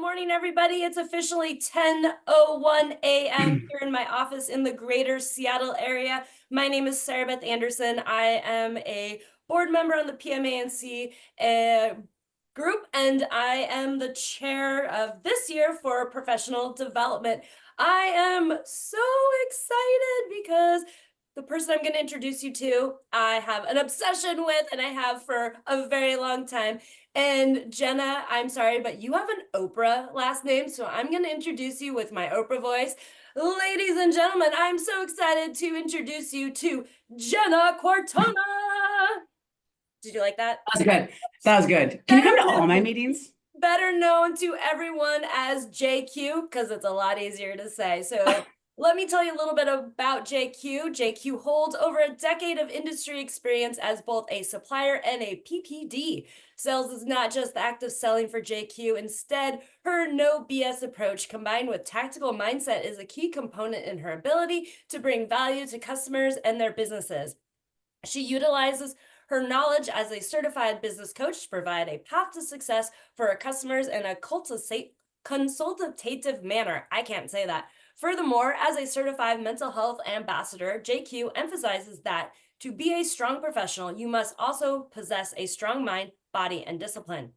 morning, everybody. It's officially 10:01 a.m. here in my office in the greater Seattle area. My name is Sarah Beth Anderson. I am a board member on the PMANC group, and I am the chair of this year for professional development. I am so excited because the person I'm going to introduce you to, I have an obsession with, and I have for a very long time. And Jenna, I'm sorry, but you have an Oprah last name, so I'm going to introduce you with my Oprah voice. Ladies and gentlemen, I'm so excited to introduce you to Jenna Quaranta. Did you like that? That was good. That was good. Can you come to all my meetings? Better known to everyone as JQ, because it's a lot easier to say. So let me tell you a little bit about JQ. JQ holds over a decade of industry experience as both a supplier and a PPD. Sales is not just the act of selling for JQ. Instead, her no BS approach combined with tactical mindset is a key component in her ability to bring value to customers and their businesses. She utilizes her knowledge as a certified business coach to provide a path to success for her customers in a consultative manner. I can't say that. Furthermore, as a certified mental health ambassador, JQ emphasizes that to be a strong professional, you must also possess a strong mind, body, and discipline.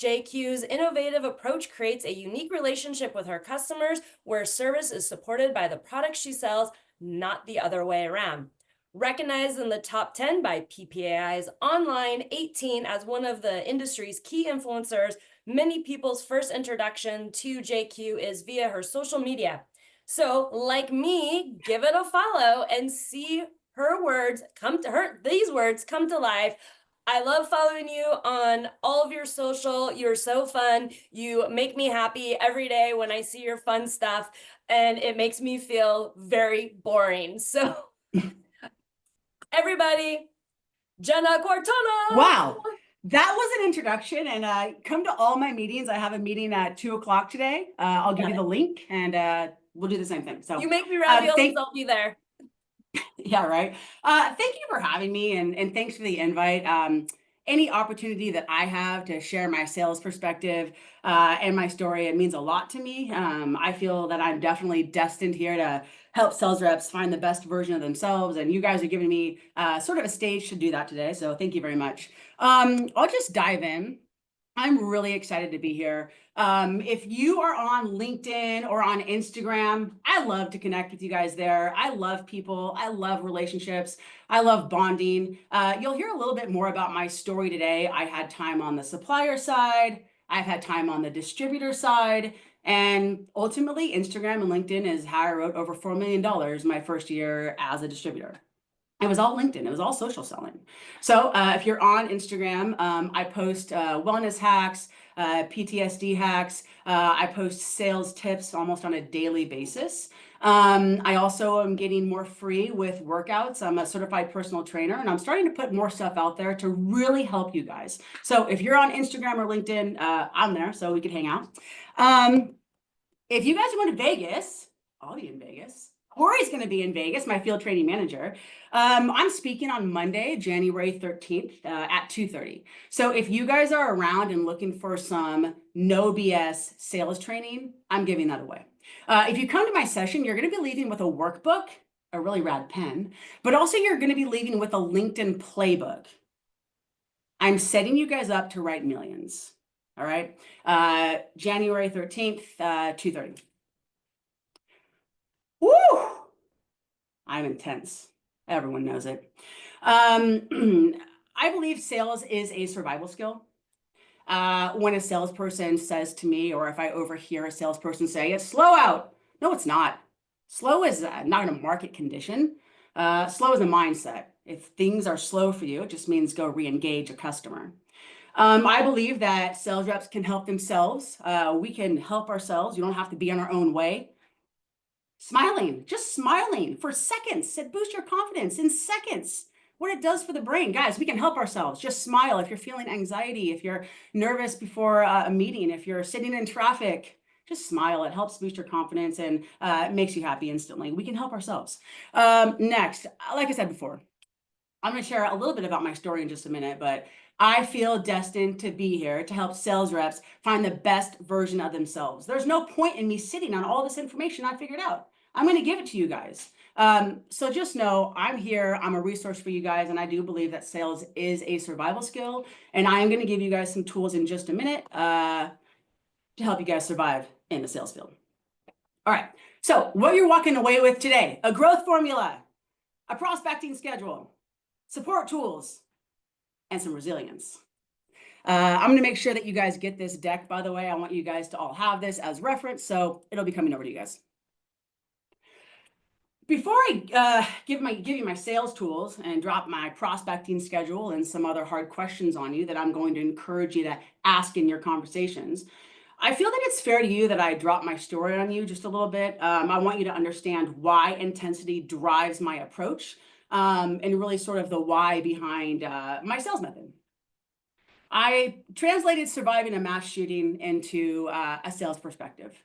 JQ's innovative approach creates a unique relationship with her customers where service is supported by the products she sells, not the other way around. Recognized in the top 10 by PPAI's Online 18 as one of the industry's key influencers, many people's first introduction to JQ is via her social media. So, like me, give it a follow and see her words come to her, these words come to life. I love following you on all of your social. You're so fun. You make me happy every day when I see your fun stuff, and it makes me feel very boring. So everybody, Jenna Quaranta. Wow, that was an introduction. And come to all my meetings. I have a meeting at 2 o'clock today. I'll give you the link, and we'll do the same thing. So you make me raviolis, I'll be there. Yeah, right. Thank you for having me, and thanks for the invite. Any opportunity that I have to share my sales perspective and my story, it means a lot to me. I feel that I'm definitely destined here to help sales reps find the best version of themselves, and you guys are giving me sort of a stage to do that today, so thank you very much. I'll just dive in. I'm really excited to be here. If you are on LinkedIn or on Instagram, I love to connect with you guys there. I love people. I love relationships. I love bonding. You'll hear a little bit more about my story today. I had time on the supplier side. I've had time on the distributor side. And ultimately, Instagram and LinkedIn is how I wrote over $4 million my first year as a distributor. It was all LinkedIn. It was all social selling. So if you're on Instagram, I post wellness hacks, PTSD hacks. I post sales tips almost on a daily basis. I also am getting more free with workouts. I'm a certified personal trainer, and I'm starting to put more stuff out there to really help you guys. So if you're on Instagram or LinkedIn, I'm there, so we could hang out. If you guys are going to Vegas, I'll be in Vegas. Corey's going to be in Vegas, my field training manager. I'm speaking on Monday, January 13th at 2:30. So if you guys are around and looking for some no BS sales training, I'm giving that away. If you come to my session, you're going to be leaving with a workbook, a really rad pen, but also you're going to be leaving with a LinkedIn playbook. I'm setting you guys up to write millions. All right. January 13th, 2:30. Woo! I'm intense. Everyone knows it. I believe sales is a survival skill. When a salesperson says to me, or if I overhear a salesperson say, it's slow out. No, it's not. Slow is not a market condition. Slow is a mindset. If things are slow for you, it just means go re-engage a customer. I believe that sales reps can help themselves. We can help ourselves. You don't have to be on our own way. Smiling, just smiling for seconds, it boosts your confidence in seconds. What it does for the brain, guys, we can help ourselves. Just smile if you're feeling anxiety, if you're nervous before a meeting, if you're sitting in traffic, just smile. It helps boost your confidence and it makes you happy instantly. We can help ourselves. Next, like I said before, I'm going to share a little bit about my story in just a minute, but I feel destined to be here to help sales reps find the best version of themselves. There's no point in me sitting on all this information I figured out. I'm going to give it to you guys. So just know I'm here. I'm a resource for you guys. And I do believe that sales is a survival skill. And I am going to give you guys some tools in just a minute to help you guys survive in the sales field. All right. So what you're walking away with today, a growth formula, a prospecting schedule, support tools, and some resilience. I'm going to make sure that you guys get this deck, by the way. I want you guys to all have this as reference, so it'll be coming over to you guys. Before I give you my sales tools and drop my prospecting schedule and some other hard questions on you that I'm going to encourage you to ask in your conversations, I feel that it's fair to you that I drop my story on you just a little bit. I want you to understand why intensity drives my approach and really sort of the why behind my sales method. I translated surviving a mass shooting into a sales perspective.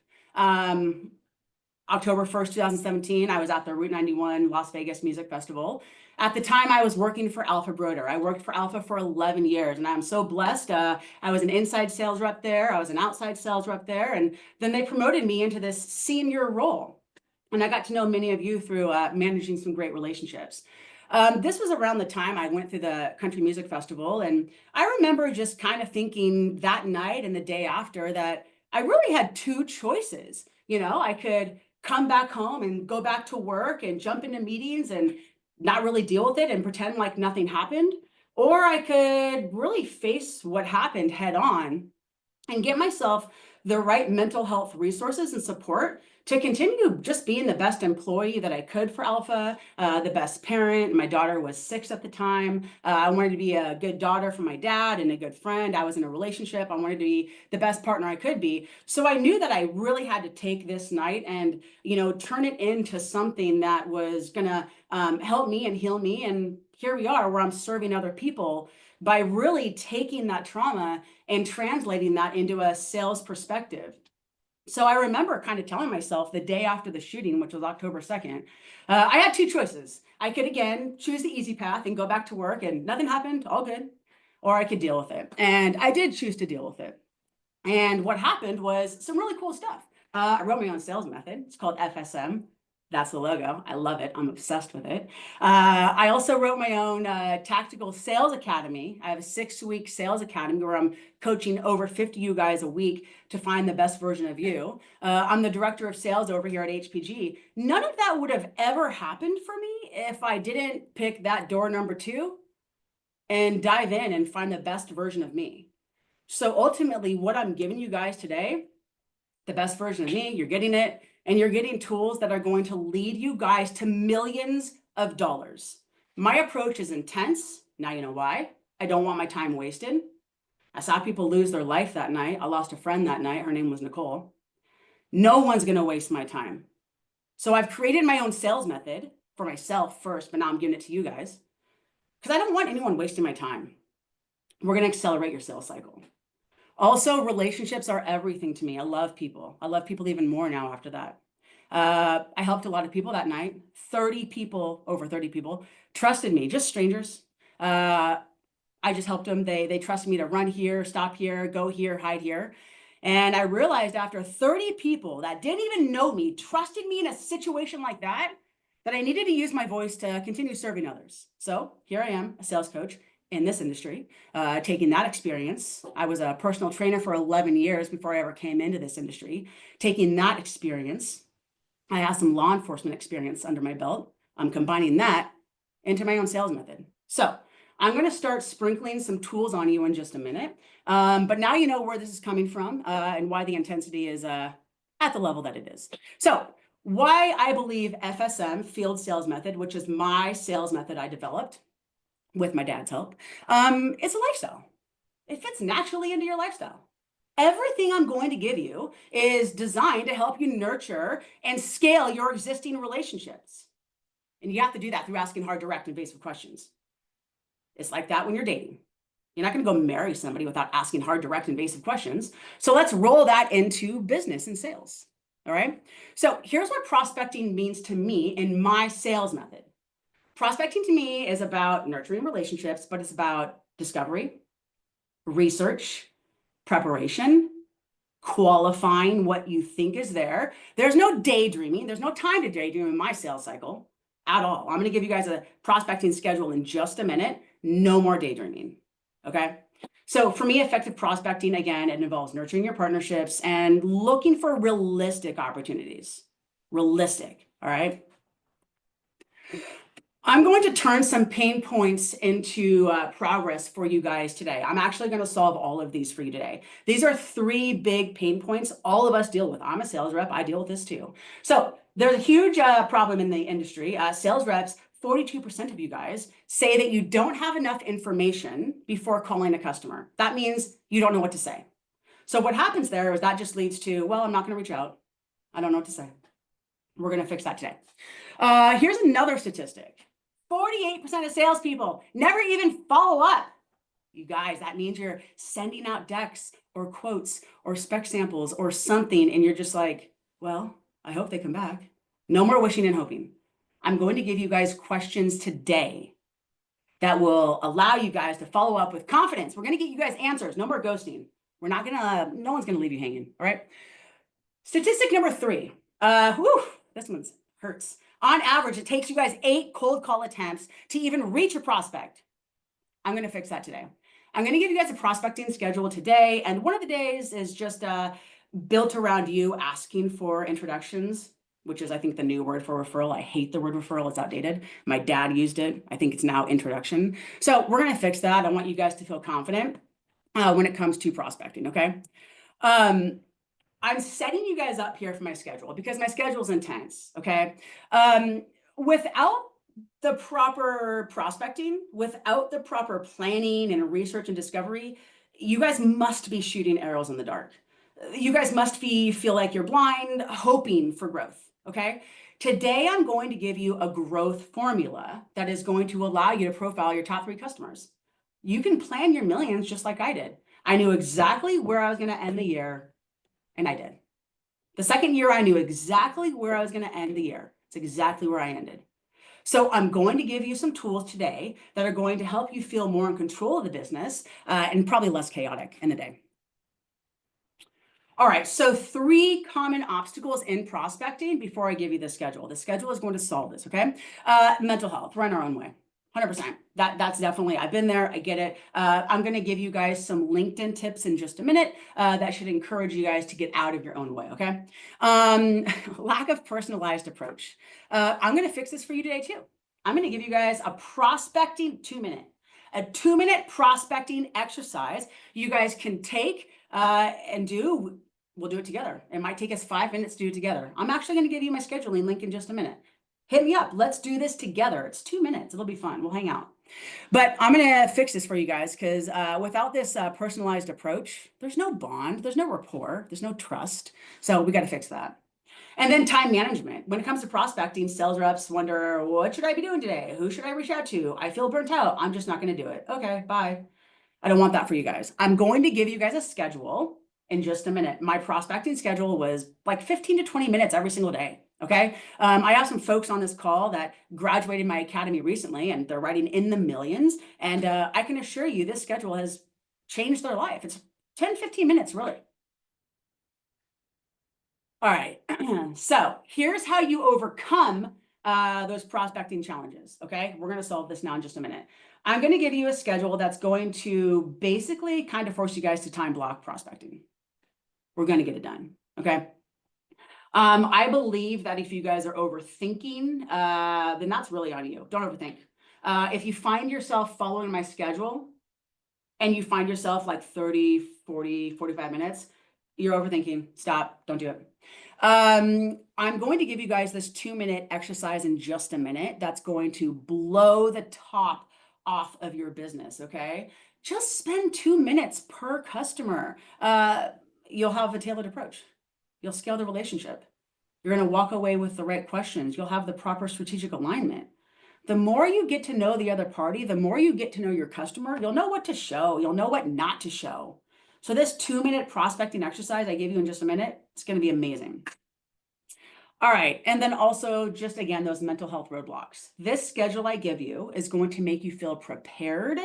October 1st, 2017, I was at the Route 91 Las Vegas Music Festival. At the time, I was working for Alpha Broder. I worked for Alpha for 11 years, and I'm so blessed. I was an inside sales rep there. I was an outside sales rep there, and then they promoted me into this senior role. And I got to know many of you through managing some great relationships. This was around the time I went through the Country Music Festival, and I remember just kind of thinking that night and the day after that I really had two choices. You know, I could come back home and go back to work and jump into meetings and not really deal with it and pretend like nothing happened. Or I could really face what happened head on and get myself the right mental health resources and support to continue just being the best employee that I could for Alpha, the best parent. My daughter was 6 at the time. I wanted to be a good daughter for my dad and a good friend. I was in a relationship. I wanted to be the best partner I could be. So I knew that I really had to take this night and, you know, turn it into something that was going to help me and heal me. And here we are where I'm serving other people by really taking that trauma and translating that into a sales perspective. So I remember kind of telling myself the day after the shooting, which was October 2nd, I had two choices. I could, again, choose the easy path and go back to work and nothing happened, all good, or I could deal with it. And I did choose to deal with it. And what happened was some really cool stuff. I wrote my own sales method. It's called FSM. That's the logo. I love it. I'm obsessed with it. I also wrote my own tactical sales academy. I have a 6-week sales academy where I'm coaching over 50 you guys a week to find the best version of you. I'm the director of sales over here at HPG. None of that would have ever happened for me if I didn't pick that door number 2 and dive in and find the best version of me. So ultimately, what I'm giving you guys today, the best version of me, you're getting it. And you're getting tools that are going to lead you guys to millions of dollars. My approach is intense. Now you know why. I don't want my time wasted. I saw people lose their life that night. I lost a friend that night. Her name was Nicole. No one's going to waste my time. So I've created my own sales method for myself first, but now I'm giving it to you guys because I don't want anyone wasting my time. We're going to accelerate your sales cycle. Also, relationships are everything to me. I love people. I love people even more now after that. I helped a lot of people that night. 30 people, over 30 people, trusted me, just strangers. I just helped them. They trusted me to run here, stop here, go here, hide here. And I realized after 30 people that didn't even know me, trusted me in a situation like that, that I needed to use my voice to continue serving others. So here I am, a sales coach in this industry, taking that experience. I was a personal trainer for 11 years before I ever came into this industry. Taking that experience, I have some law enforcement experience under my belt. I'm combining that into my own sales method. So I'm going to start sprinkling some tools on you in just a minute. But now you know where this is coming from and why the intensity is at the level that it is. So why I believe FSM, Field Sales Method, which is my sales method I developed with my dad's help, it's a lifestyle. It fits naturally into your lifestyle. Everything I'm going to give you is designed to help you nurture and scale your existing relationships. And you have to do that through asking hard, direct, invasive questions. It's like that when you're dating. You're not going to go marry somebody without asking hard, direct, invasive questions. So let's roll that into business and sales. All right. So here's what prospecting means to me in my sales method. Prospecting to me is about nurturing relationships, but it's about discovery, research, preparation, qualifying what you think is there. There's no daydreaming. There's no time to daydream in my sales cycle at all. I'm going to give you guys a prospecting schedule in just a minute. No more daydreaming. Okay. So for me, effective prospecting, again, it involves nurturing your partnerships and looking for realistic opportunities. Realistic. All right. I'm going to turn some pain points into progress for you guys today. I'm actually going to solve all of these for you today. These are 3 big pain points all of us deal with. I'm a sales rep. I deal with this too. So there's a huge problem in the industry. Sales reps, 42% of you guys say that you don't have enough information before calling a customer. That means you don't know what to say. So what happens there is that just leads to, well, I'm not going to reach out. I don't know what to say. We're going to fix that today. Here's another statistic. 48% of salespeople never even follow up. You guys, that means you're sending out decks or quotes or spec samples or something, and you're just like, well, I hope they come back. No more wishing and hoping. I'm going to give you guys questions today that will allow you guys to follow up with confidence. We're going to get you guys answers. No more ghosting. No one's going to leave you hanging. All right. Statistic number 3. This one hurts. On average, it takes you guys 8 cold call attempts to even reach a prospect. I'm going to fix that today. I'm going to give you guys a prospecting schedule today. And one of the days is just built around you asking for introductions, which is, I think, the new word for referral. I hate the word referral. It's outdated. My dad used it. I think it's now introduction. So we're going to fix that. I want you guys to feel confident when it comes to prospecting. Okay. I'm setting you guys up here for my schedule because my schedule is intense, okay? Without the proper prospecting, without the proper planning and research and discovery, you guys must be shooting arrows in the dark. You guys must feel like you're blind, hoping for growth, okay? Today, I'm going to give you a growth formula that is going to allow you to profile your top 3 customers. You can plan your millions just like I did. I knew exactly where I was going to end the year. And I did. The second year, I knew exactly where I was going to end the year. It's exactly where I ended. So I'm going to give you some tools today that are going to help you feel more in control of the business and probably less chaotic in the day. All right, so 3 common obstacles in prospecting before I give you the schedule. The schedule is going to solve this, okay? Mental health, run our own way. 100%. That's definitely, I've been there. I get it. I'm going to give you guys some LinkedIn tips in just a minute that should encourage you guys to get out of your own way. Okay. Lack of personalized approach. I'm going to fix this for you today too. I'm going to give you guys a prospecting 2-minute prospecting exercise. You guys can take and do. We'll do it together. It might take us 5 minutes to do it together. I'm actually going to give you my scheduling link in just a minute. Hit me up. Let's do this together. It's 2 minutes. It'll be fun. We'll hang out. But I'm going to fix this for you guys because without this personalized approach, there's no bond, there's no rapport, there's no trust. So we got to fix that. And then time management. When it comes to prospecting, sales reps wonder, what should I be doing today? Who should I reach out to? I feel burnt out. I'm just not going to do it. Okay, bye. I don't want that for you guys. I'm going to give you guys a schedule in just a minute. My prospecting schedule was like 15 to 20 minutes every single day. Okay. I have some folks on this call that graduated my academy recently and they're writing in the millions. And I can assure you this schedule has changed their life. It's 10, 15 minutes, really. All right. So here's how you overcome those prospecting challenges. Okay. We're going to solve this now in just a minute. I'm going to give you a schedule that's going to basically kind of force you guys to time block prospecting. We're going to get it done. Okay. I believe that if you guys are overthinking, then that's really on you. Don't overthink. If you find yourself following my schedule and you find yourself like 30, 40, 45 minutes, you're overthinking. Stop. Don't do it. I'm going to give you guys this 2-minute exercise in just a minute. That's going to blow the top off of your business. Okay. Just spend 2 minutes per customer. You'll have a tailored approach. You'll scale the relationship. You're going to walk away with the right questions. You'll have the proper strategic alignment. The more you get to know the other party, the more you get to know your customer, you'll know what to show. You'll know what not to show. So this 2-minute prospecting exercise I gave you in just a minute, it's going to be amazing. All right. And then also just again, those mental health roadblocks. This schedule I give you is going to make you feel prepared,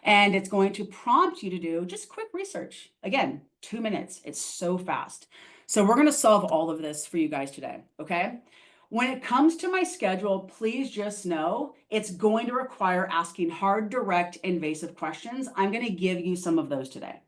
and it's going to prompt you to do just quick research. Again, 2 minutes. It's so fast. So we're going to solve all of this for you guys today. Okay. When it comes to my schedule, please just know it's going to require asking hard, direct, invasive questions. I'm going to give you some of those today.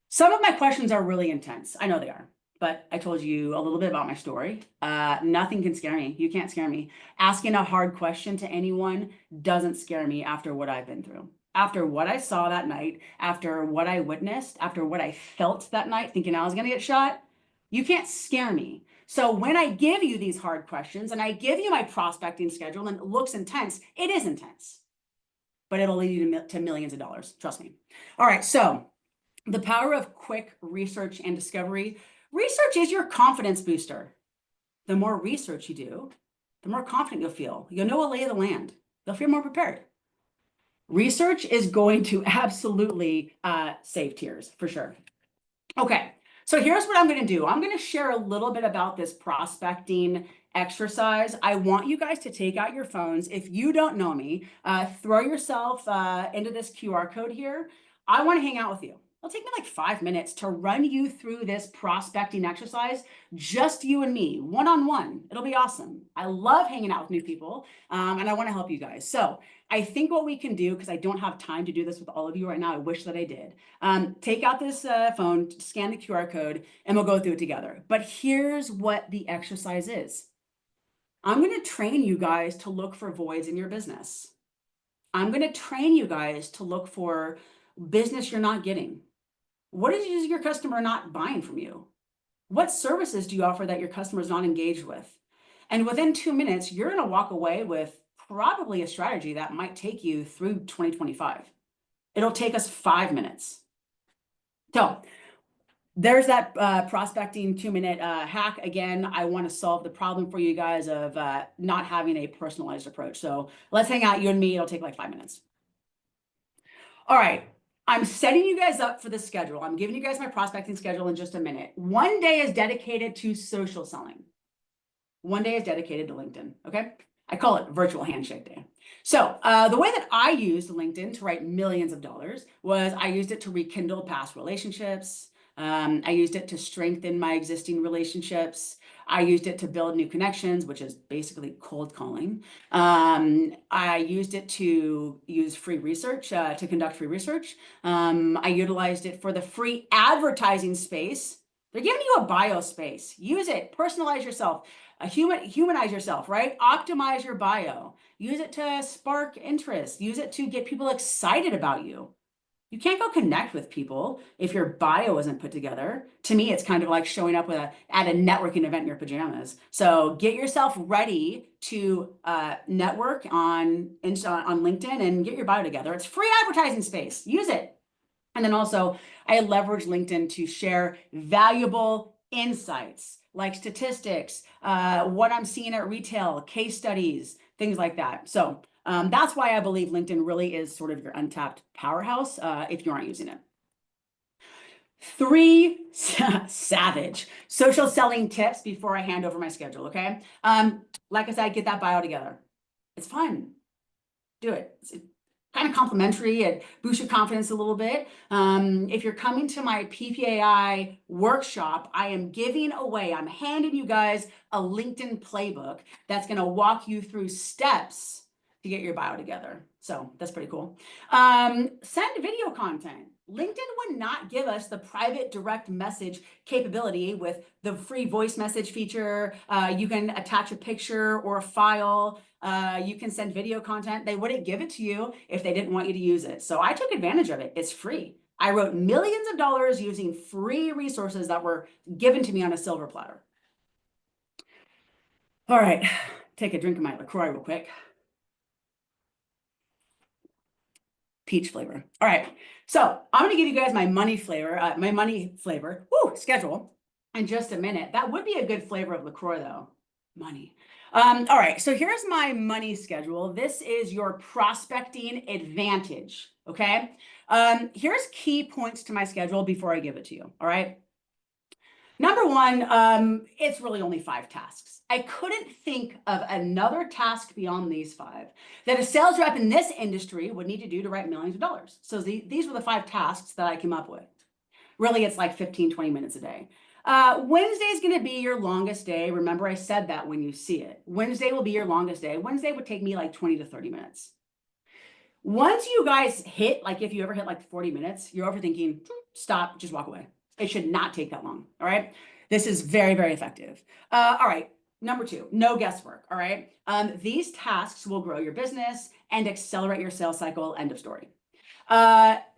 Some of my questions are really intense. I know they are, but I told you a little bit about my story. Nothing can scare me. You can't scare me. Asking a hard question to anyone doesn't scare me after what I've been through. After what I saw that night, after what I witnessed, after what I felt that night, thinking I was going to get shot, you can't scare me. So when I give you these hard questions and I give you my prospecting schedule and it looks intense, it is intense, but it'll lead you to millions of dollars. Trust me. All right. So the power of quick research and discovery. Research is your confidence booster. The more research you do, the more confident you'll feel. You'll know a lay of the land. You'll feel more prepared. Research is going to absolutely save tears for sure. Okay, so here's what I'm going to do. I'm going to share a little bit about this prospecting exercise. I want you guys to take out your phones. If you don't know me, throw yourself into this QR code here. I want to hang out with you. It'll take me like 5 minutes to run you through this prospecting exercise, just you and me, one-on-one. It'll be awesome. I love hanging out with new people, and I want to help you guys. So I think what we can do, because I don't have time to do this with all of you right now, I wish that I did. Take out this phone, scan the QR code, and we'll go through it together. But here's what the exercise is. I'm going to train you guys to look for voids in your business. I'm going to train you guys to look for business you're not getting. What is your customer not buying from you? What services do you offer that your customer is not engaged with? And within 2 minutes, you're going to walk away with probably a strategy that might take you through 2025. It'll take us 5 minutes. So there's that prospecting 2-minute hack. Again, I want to solve the problem for you guys of not having a personalized approach. So let's hang out, you and me. It'll take like 5 minutes. All right. I'm setting you guys up for the schedule. I'm giving you guys my prospecting schedule in just a minute. One day is dedicated to social selling. One day is dedicated to LinkedIn. Okay. I call it virtual handshake day. So the way that I used LinkedIn to write millions of dollars was I used it to rekindle past relationships. I used it to strengthen my existing relationships. I used it to build new connections, which is basically cold calling. I used it to use free research, to conduct free research. I utilized it for the free advertising space. They're giving you a bio space. Use it, personalize yourself, humanize yourself, right? Optimize your bio. Use it to spark interest. Use it to get people excited about you. You can't go connect with people if your bio isn't put together. To me, it's kind of like showing up at a networking event in your pajamas. So get yourself ready to network on LinkedIn and get your bio together. It's free advertising space. Use it. And then also, I leverage LinkedIn to share valuable insights like statistics, what I'm seeing at retail, case studies, things like that. So that's why I believe LinkedIn really is sort of your untapped powerhouse if you aren't using it. 3 savage social selling tips before I hand over my schedule, okay? Like I said, get that bio together. It's fun. Do it. It's kind of complimentary. It boosts your confidence a little bit. If you're coming to my PPAI workshop, I am giving away, I'm handing you guys a LinkedIn playbook that's going to walk you through steps to get your bio together. So that's pretty cool. Send video content. LinkedIn would not give us the private direct message capability with the free voice message feature. You can attach a picture or a file. You can send video content. They wouldn't give it to you if they didn't want you to use it. So I took advantage of it. It's free. I wrote millions of dollars using free resources that were given to me on a silver platter. All right, take a drink of my LaCroix real quick. Peach flavor. All right, so I'm gonna give you guys my money flavor, schedule in just a minute. That would be a good flavor of LaCroix though, money. All right, so here's my money schedule. This is your prospecting advantage, okay? Here's key points to my schedule before I give it to you, all right? Number one, it's really only 5 tasks. I couldn't think of another task beyond these 5 that a sales rep in this industry would need to do to write millions of dollars. So these were the 5 tasks that I came up with. Really, it's like 15, 20 minutes a day. Wednesday is going to be your longest day. Remember, I said that when you see it. Wednesday will be your longest day. Wednesday would take me like 20 to 30 minutes. Once you guys hit, like if you ever hit like 40 minutes, you're overthinking, stop, just walk away. It should not take that long. All right. This is very, very effective. All right. Number 2, no guesswork. All right. These tasks will grow your business and accelerate your sales cycle. End of story.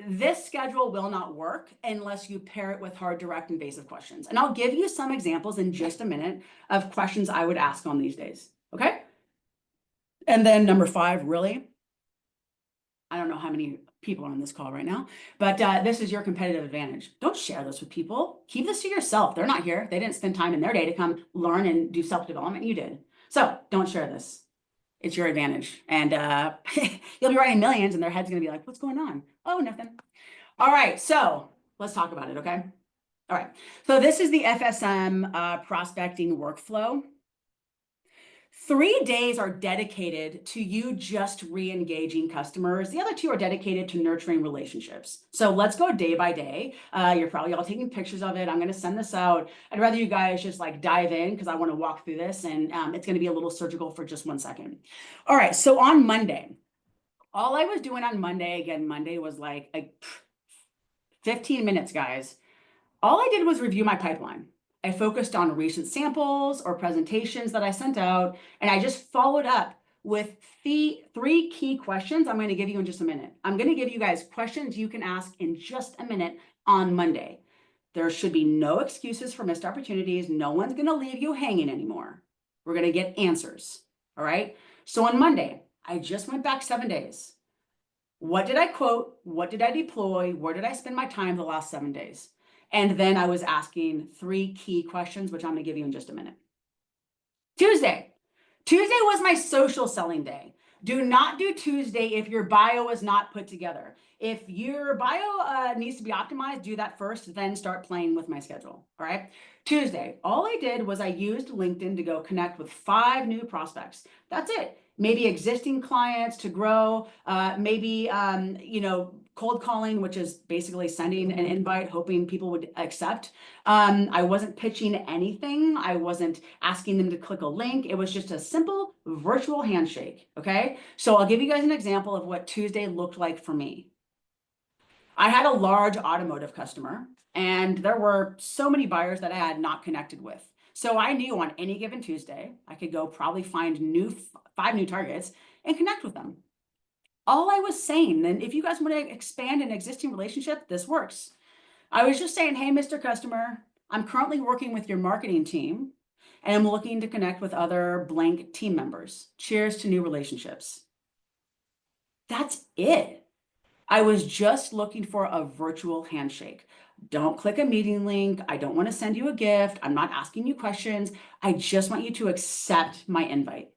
This schedule will not work unless you pair it with hard, direct, invasive questions. And I'll give you some examples in just a minute of questions I would ask on these days. Okay. And then number 5, really, I don't know how many people are on this call right now, but this is your competitive advantage. Don't share this with people. Keep this to yourself. They're not here. They didn't spend time in their day to come learn and do self-development. You did. So don't share this. It's your advantage. And you'll be writing millions and their head's going to be like, what's going on? Oh, nothing. All right. So let's talk about it. Okay. All right. So this is the FSM prospecting workflow. 3 days are dedicated to you just re-engaging customers. The other 2 are dedicated to nurturing relationships. So let's go day by day. You're probably all taking pictures of it. I'm going to send this out. I'd rather you guys just like dive in because I want to walk through this, and it's going to be a little surgical for just 1 second. All right. So on Monday, all I was doing on Monday, again, Monday was like 15 minutes, guys. All I did was review my pipeline. I focused on recent samples or presentations that I sent out, and I just followed up with the 3 key questions I'm going to give you in just a minute. I'm going to give you guys questions you can ask in just a minute on Monday. There should be no excuses for missed opportunities. No one's going to leave you hanging anymore. We're going to get answers. All right. So on Monday, I just went back 7 days. What did I quote? What did I deploy? Where did I spend my time the last 7 days? And then I was asking 3 key questions, which I'm going to give you in just a minute. Tuesday was my social selling day. Do not do Tuesday if your bio is not put together. If your bio needs to be optimized, do that first, then start playing with my schedule. All right. Tuesday, all I did was I used LinkedIn to go connect with 5 new prospects. That's it. Maybe existing clients to grow, maybe, cold calling, which is basically sending an invite, hoping people would accept. I wasn't pitching anything. I wasn't asking them to click a link. It was just a simple virtual handshake. Okay. So I'll give you guys an example of what Tuesday looked like for me. I had a large automotive customer, and there were so many buyers that I had not connected with. So I knew on any given Tuesday, I could go probably find 5 new targets and connect with them. All I was saying, and if you guys want to expand an existing relationship, this works. I was just saying, hey, Mr. Customer, I'm currently working with your marketing team, and I'm looking to connect with other blank team members. Cheers to new relationships. That's it. I was just looking for a virtual handshake. Don't click a meeting link. I don't want to send you a gift. I'm not asking you questions. I just want you to accept my invite.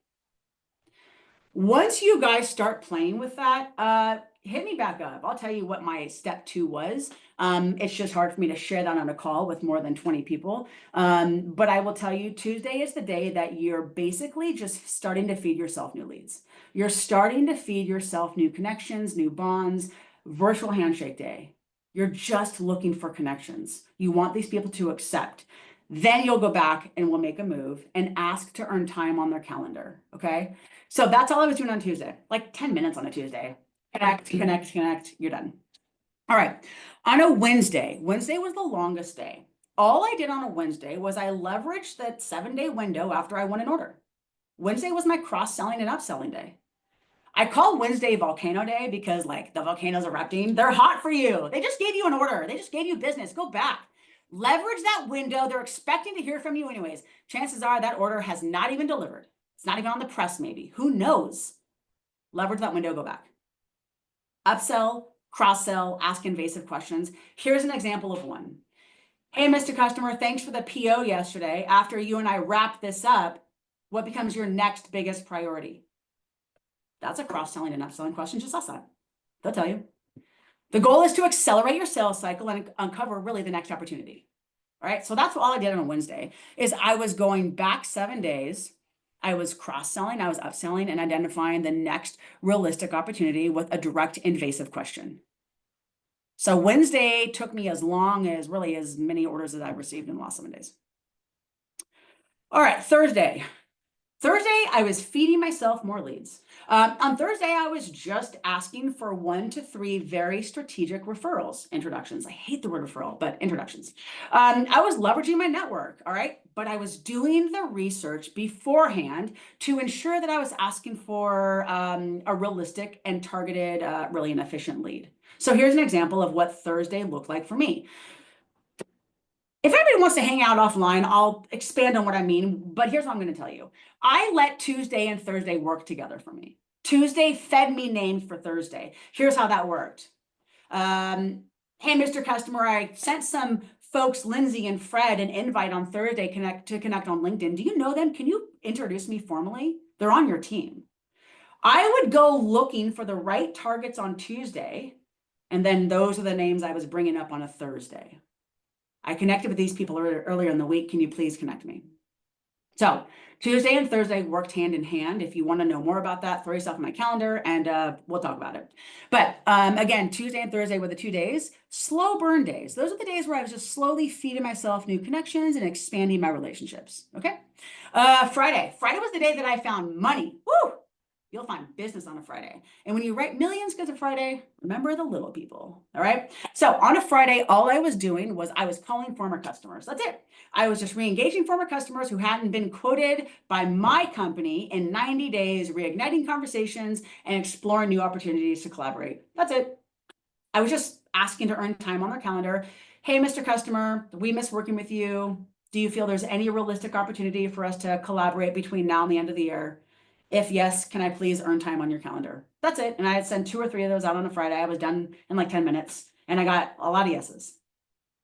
Once you guys start playing with that, hit me back up. I'll tell you what my step 2 was. It's just hard for me to share that on a call with more than 20 people. But I will tell you, Tuesday is the day that you're basically just starting to feed yourself new leads. You're starting to feed yourself new connections, new bonds, virtual handshake day. You're just looking for connections. You want these people to accept. Then you'll go back and we'll make a move and ask to earn time on their calendar. Okay. So that's all I was doing on Tuesday, like 10 minutes on a Tuesday. Connect, you're done. All right. On a Wednesday was the longest day. All I did on a Wednesday was I leveraged that 7-day window after I won an order. Wednesday was my cross-selling and upselling day. I call Wednesday Volcano Day because like the volcanoes erupting, they're hot for you. They just gave you an order. They just gave you business. Go back. Leverage that window. They're expecting to hear from you anyways. Chances are that order has not even delivered. It's not even on the press maybe. Who knows? Leverage that window, go back. Upsell, cross-sell, ask invasive questions. Here's an example of one. Hey, Mr. Customer, thanks for the PO yesterday. After you and I wrap this up, what becomes your next biggest priority? That's a cross-selling and upselling question. Just ask that. They'll tell you. The goal is to accelerate your sales cycle and uncover really the next opportunity. All right. So that's all I did on a Wednesday is I was going back 7 days. I was cross-selling, I was upselling and identifying the next realistic opportunity with a direct invasive question. So Wednesday took me as long as really as many orders as I've received in the last 7 days. All right, Thursday. Thursday, I was feeding myself more leads. On Thursday, I was just asking for 1 to 3 very strategic referrals, introductions. I hate the word referral, but introductions. I was leveraging my network, all right? But I was doing the research beforehand to ensure that I was asking for a realistic and targeted, really an efficient lead. So here's an example of what Thursday looked like for me. If anybody wants to hang out offline, I'll expand on what I mean, but here's what I'm going to tell you. I let Tuesday and Thursday work together for me. Tuesday fed me names for Thursday. Here's how that worked. Hey, Mr. Customer, I sent some folks, Lindsay and Fred, an invite on Thursday to connect on LinkedIn. Do you know them? Can you introduce me formally? They're on your team. I would go looking for the right targets on Tuesday, and then those are the names I was bringing up on a Thursday. I connected with these people earlier in the week. Can you please connect me? So Tuesday and Thursday worked hand in hand. If you want to know more about that, throw yourself in my calendar and we'll talk about it. But again, Tuesday and Thursday were the 2 days, slow burn days. Those are the days where I was just slowly feeding myself new connections and expanding my relationships. Okay. Friday was the day that I found money. Woo! You'll find business on a Friday. And when you write millions because of Friday, remember the little people. All right. So on a Friday, all I was doing was I was calling former customers. That's it. I was just re-engaging former customers who hadn't been quoted by my company in 90 days, reigniting conversations and exploring new opportunities to collaborate. That's it. I was just asking to earn time on their calendar. Hey, Mr. Customer, we miss working with you. Do you feel there's any realistic opportunity for us to collaborate between now and the end of the year? If yes, can I please earn time on your calendar? That's it. And I had sent 2 or 3 of those out on a Friday. I was done in like 10 minutes and I got a lot of yeses.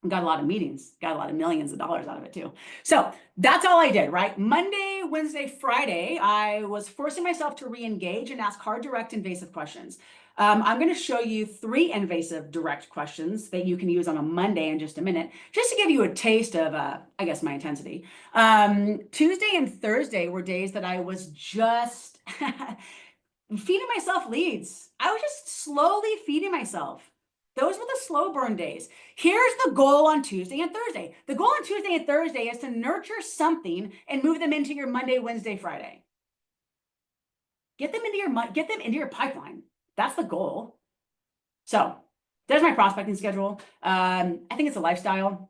Got a lot of meetings, got a lot of millions of dollars out of it too. So that's all I did, right? Monday, Wednesday, Friday, I was forcing myself to re-engage and ask hard, direct, invasive questions. I'm going to show you 3 invasive direct questions that you can use on a Monday in just a minute, just to give you a taste of, I guess, my intensity. Tuesday and Thursday were days that I was just feeding myself leads. I was just slowly feeding myself. Those were the slow burn days. Here's the goal on Tuesday and Thursday. The goal on Tuesday and Thursday is to nurture something and move them into your Monday, Wednesday, Friday. Get them into your pipeline. That's the goal. So there's my prospecting schedule. I think it's a lifestyle.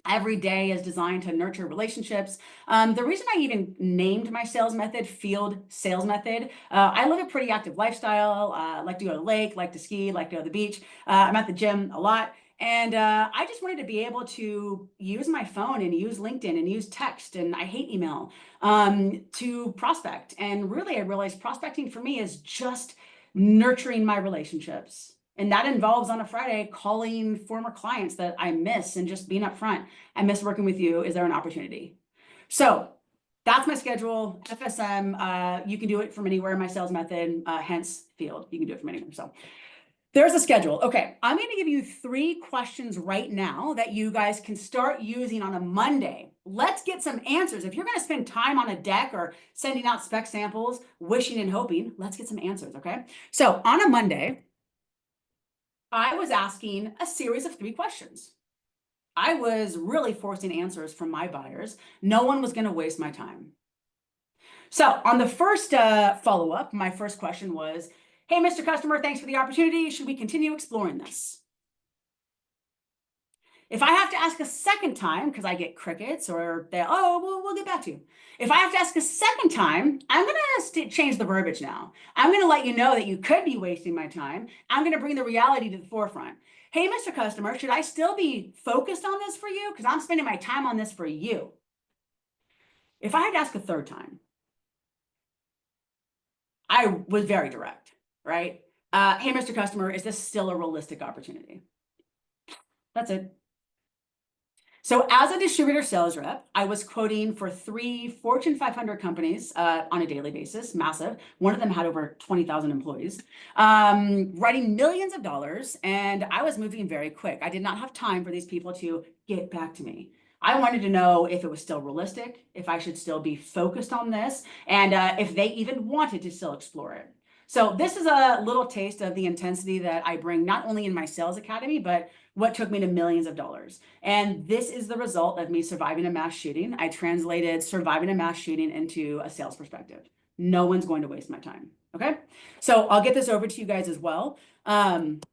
Every day is designed to nurture relationships. The reason I even named my sales method field sales method, I live a pretty active lifestyle. Like to go to the lake, like to ski, like to go to the beach. I'm at the gym a lot. And I just wanted to be able to use my phone and use LinkedIn and use text, and I hate email, to prospect. And really, I realized prospecting for me is just nurturing my relationships. And that involves on a Friday calling former clients that I miss and just being upfront. I miss working with you. Is there an opportunity? So that's my schedule. FSM, you can do it from anywhere. My sales method, hence field. You can do it from anywhere. So there's a schedule. Okay, I'm going to give you 3 questions right now that you guys can start using on a Monday. Let's get some answers. If you're going to spend time on a deck or sending out spec samples, wishing and hoping, let's get some answers, okay? So on a Monday, I was asking a series of 3 questions. I was really forcing answers from my buyers. No one was going to waste my time. So on the first follow-up, my first question was, hey, Mr. Customer, thanks for the opportunity. Should we continue exploring this? If I have to ask a second time, because I get crickets or they, oh, we'll get back to you. If I have to ask a second time, I'm going to change the verbiage now. I'm going to let you know that you could be wasting my time. I'm going to bring the reality to the forefront. Hey, Mr. Customer, should I still be focused on this for you? Because I'm spending my time on this for you. If I had to ask a third time, I was very direct, right? Hey, Mr. Customer, is this still a realistic opportunity? That's it. So as a distributor sales rep, I was quoting for 3 Fortune 500 companies on a daily basis, massive. One of them had over 20,000 employees, writing millions of dollars, and I was moving very quick. I did not have time for these people to get back to me. I wanted to know if it was still realistic, if I should still be focused on this, and if they even wanted to still explore it. So this is a little taste of the intensity that I bring, not only in my sales academy, but what took me to millions of dollars. And this is the result of me surviving a mass shooting. I translated surviving a mass shooting into a sales perspective. No one's going to waste my time. Okay. So I'll get this over to you guys as well. Next,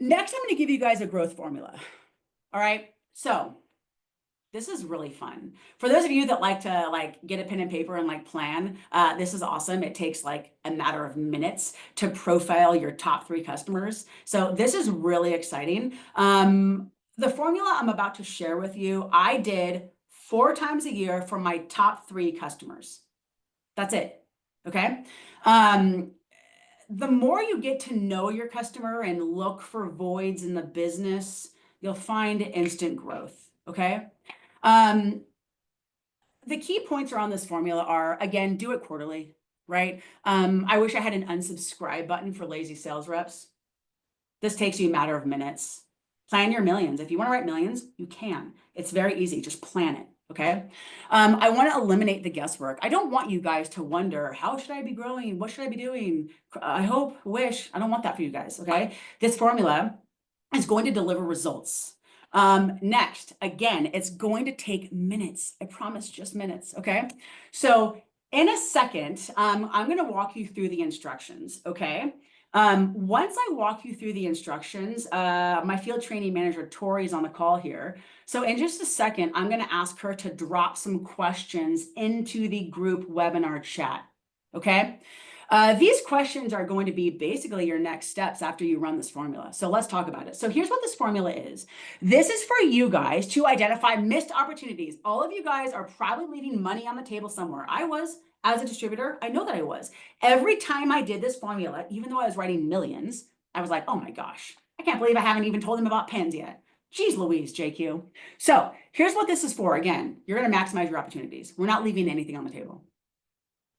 I'm going to give you guys a growth formula. All right. So this is really fun. For those of you that like to get a pen and paper and plan, this is awesome. It takes a matter of minutes to profile your top 3 customers. So this is really exciting. The formula I'm about to share with you, I did 4 times a year for my top 3 customers. That's it. Okay. The more you get to know your customer and look for voids in the business, you'll find instant growth. Okay. The key points around this formula are, again, do it quarterly, right? I wish I had an unsubscribe button for lazy sales reps. This takes you a matter of minutes. Plan your millions. If you want to write millions, you can. It's very easy. Just plan it. Okay. I want to eliminate the guesswork. I don't want you guys to wonder, how should I be growing? What should I be doing? I hope, wish. I don't want that for you guys. Okay. This formula is going to deliver results. Next, again, it's going to take minutes. I promise, just minutes. Okay. So in a second, I'm going to walk you through the instructions. Okay. Once I walk you through the instructions, my field training manager, Tori, is on the call here. So in just a second, I'm going to ask her to drop some questions into the group webinar chat. Okay. These questions are going to be basically your next steps after you run this formula. So let's talk about it. So here's what this formula is. This is for you guys to identify missed opportunities. All of you guys are probably leaving money on the table somewhere. I was. As a distributor, I know that I was. Every time I did this formula, even though I was writing millions, I was like, oh my gosh, I can't believe I haven't even told them about pens yet. Jeez Louise, JQ. So here's what this is for. Again, you're going to maximize your opportunities. We're not leaving anything on the table.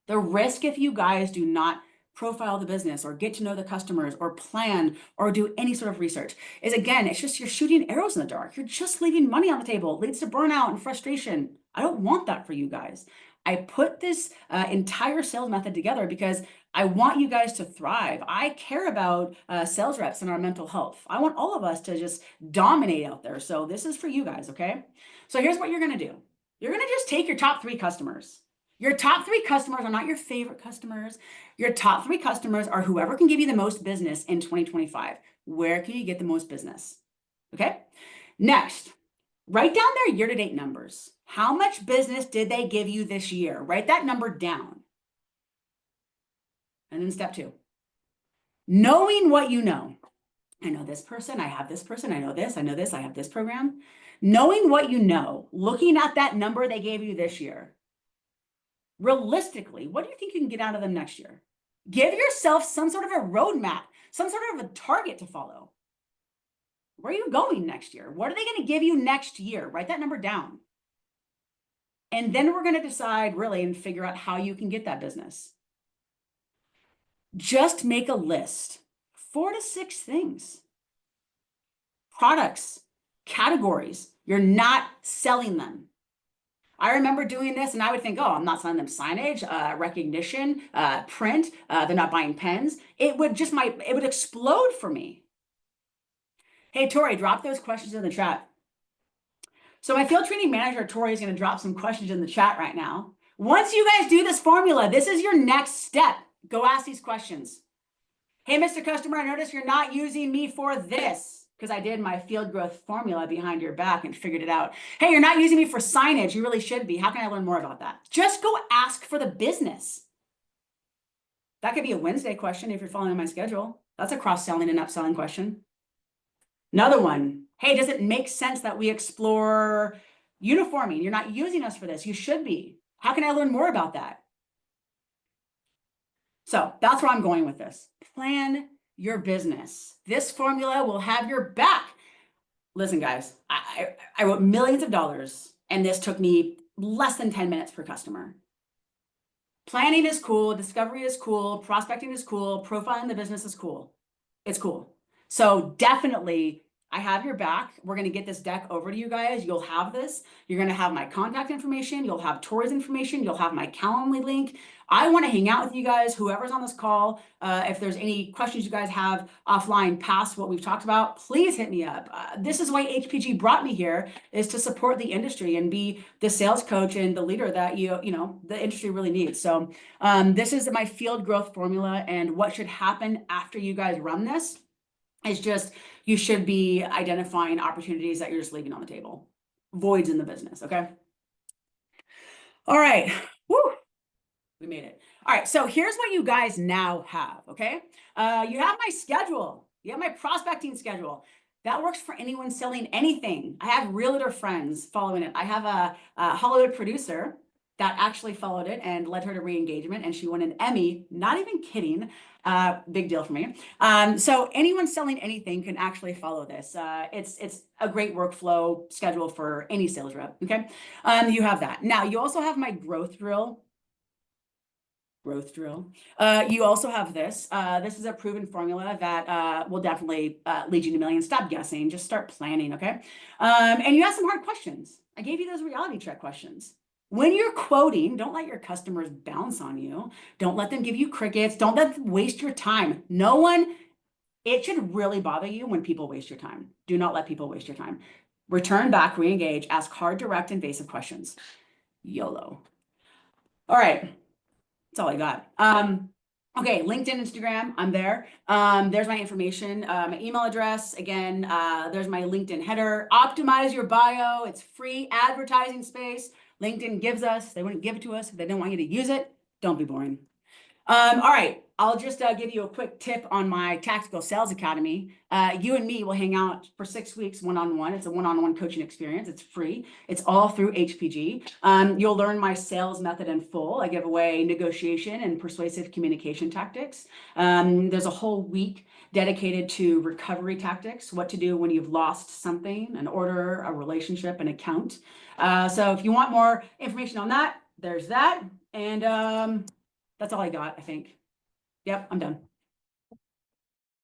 The risk if you guys do not profile the business or get to know the customers or plan or do any sort of research is, again, it's just you're shooting arrows in the dark. You're just leaving money on the table. It leads to burnout and frustration. I don't want that for you guys. I put this entire sales method together because I want you guys to thrive. I care about sales reps and our mental health. I want all of us to just dominate out there. So this is for you guys, okay? So here's what you're going to do. You're going to just take your top 3 customers. Your top 3 customers are not your favorite customers. Your top 3 customers are whoever can give you the most business in 2025. Where can you get the most business? Okay. Next, write down their year-to-date numbers. How much business did they give you this year? Write that number down. And then step 2, knowing what you know. I know this person, I have this person, I know this, I have this program. Knowing what you know, looking at that number they gave you this year. Realistically, what do you think you can get out of them next year? Give yourself some sort of a roadmap, some sort of a target to follow. Where are you going next year? What are they going to give you next year? Write that number down. And then we're going to decide really and figure out how you can get that business. Just make a list, 4 to 6 things. Products, categories. You're not selling them. I remember doing this and I would think, oh, I'm not selling them signage, recognition, print. They're not buying pens. It would explode for me. Hey, Tori, drop those questions in the chat. So my field training manager, Tori, is going to drop some questions in the chat right now. Once you guys do this formula, this is your next step. Go ask these questions. Hey, Mr. Customer, I noticed you're not using me for this, because I did my field growth formula behind your back and figured it out. Hey, you're not using me for signage. You really should be. How can I learn more about that? Just go ask for the business. That could be a Wednesday question if you're following my schedule. That's a cross-selling and upselling question. Another one. Hey, does it make sense that we explore uniforming? You're not using us for this. You should be. How can I learn more about that? So that's where I'm going with this. Plan your business. This formula will have your back. Listen, guys, I wrote millions of dollars, and this took me less than 10 minutes per customer. Planning is cool. Discovery is cool. Prospecting is cool. Profiling the business is cool. It's cool. So definitely I have your back. We're going to get this deck over to you guys. You'll have this. You're going to have my contact information. You'll have Tori's information. You'll have my Calendly link. I want to hang out with you guys, whoever's on this call. If there's any questions you guys have offline past what we've talked about, please hit me up. This is why HPG brought me here, is to support the industry and be the sales coach and the leader that the industry really needs. So this is my field growth formula, and what should happen after you guys run this is just, you should be identifying opportunities that you're just leaving on the table, voids in the business. Okay. All right. Woo. We made it. All right. So here's what you guys now have. Okay. You have my schedule. You have my prospecting schedule. That works for anyone selling anything. I have realtor friends following it. I have a Hollywood producer that actually followed it and led her to re-engagement, and she won an Emmy. Not even kidding. Big deal for me. So anyone selling anything can actually follow this. It's a great workflow schedule for any sales rep. Okay. You have that. Now you also have my growth drill. You also have this. This is a proven formula that will definitely lead you to millions. Stop guessing. Just start planning. Okay. And you have some hard questions. I gave you those reality check questions. When you're quoting, don't let your customers bounce on you. Don't let them give you crickets. Don't let them waste your time. It should really bother you when people waste your time. Do not let people waste your time. Return back, re-engage, ask hard, direct, invasive questions. YOLO. All right. That's all I got. Okay, LinkedIn, Instagram, I'm there. There's my information, my email address. Again, there's my LinkedIn header. Optimize your bio. It's free advertising space. LinkedIn gives us. They wouldn't give it to us if they didn't want you to use it. Don't be boring. All right, I'll just give you a quick tip on my Tactical Sales Academy. You and me will hang out for 6 weeks one-on-one. It's a one-on-one coaching experience. It's free. It's all through HPG. You'll learn my sales method in full. I give away negotiation and persuasive communication tactics. There's a whole week dedicated to recovery tactics, what to do when you've lost something, an order, a relationship, an account. So if you want more information on that, there's that. And that's all I got, I think. Yep, I'm done.